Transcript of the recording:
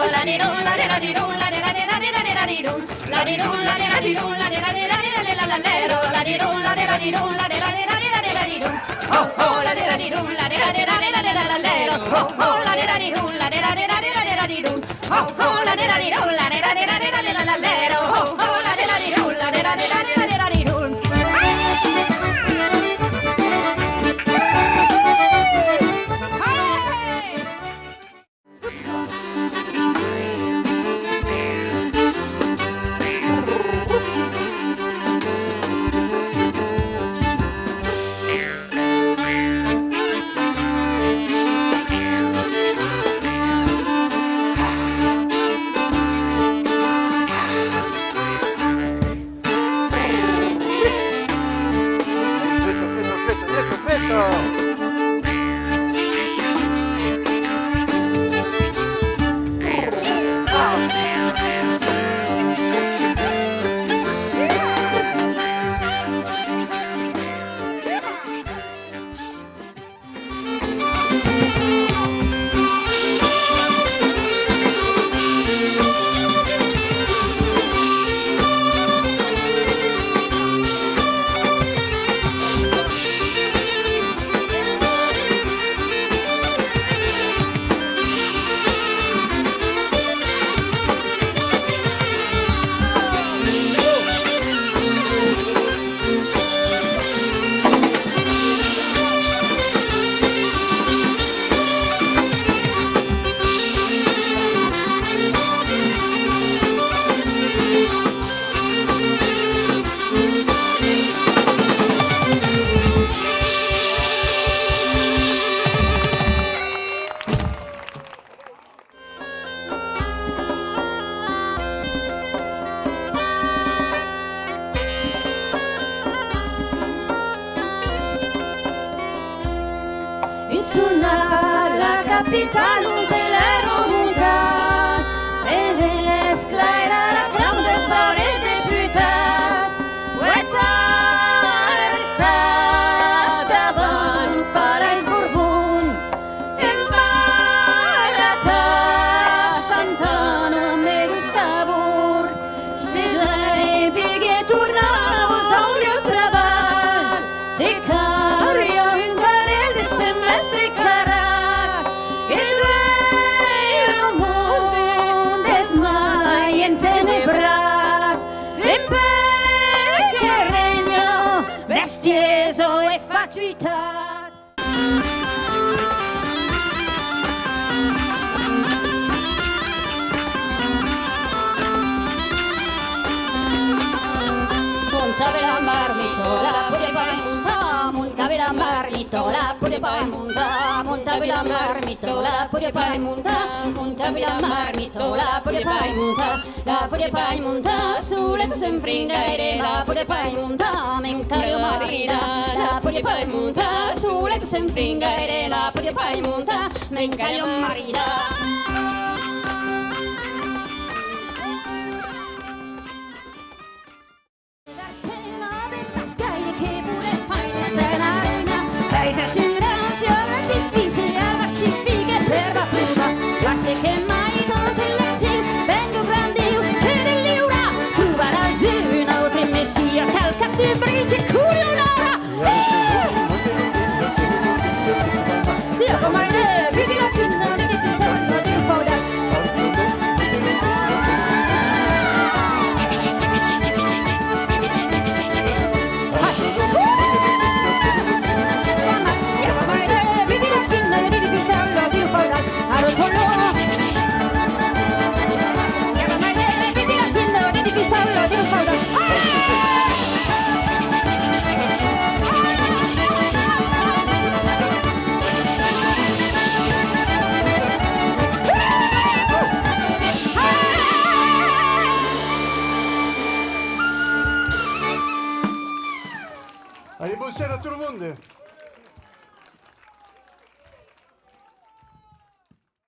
la di dum la di la di dum la di la di la di la di la di dum la di dum la di la di dum la di la di la di la la lero la di dum la di la di dum la di la di la di la di la di dum oh oh la di la di dum la di la di la di la di la la lero oh oh la di la di dum la di la di la di la di la di dum oh oh la di la di dum la di la di la di la di la la lero oh oh la di la di dum la di la di la di la di la di dum. Insuna la capital untelero mundial Perezcla era la grandes braves de putas Vuelta arrestada van para el Borbón En Barata Santana me gustabor Se lei bigge tornavos aulios traval Te cario un galel de semestre carat El bello mondo es mai entenebrat Rimpe che regno bestieso e fatuitat Montave la marmitola, pure vai monta, montave la marmitola, pure vai monta, montave la marmitola, pure vai monta, montave la marmitola, pure vai monta, la pure vai monta, sulle tu sempre in gaire, la pure vai monta, mentare una vida, la pure vai monta, sulle tu sempre in gaire, la pure vai monta, mentare una vida. Che mai cose lecce vengo brandiu per il liura tu varas una otra messia calca di brigi curionara io come ne vedi la cinna di pistola di foda io come ne vedi la cinna di pistola di foda Allez, bonsoir à tout le monde.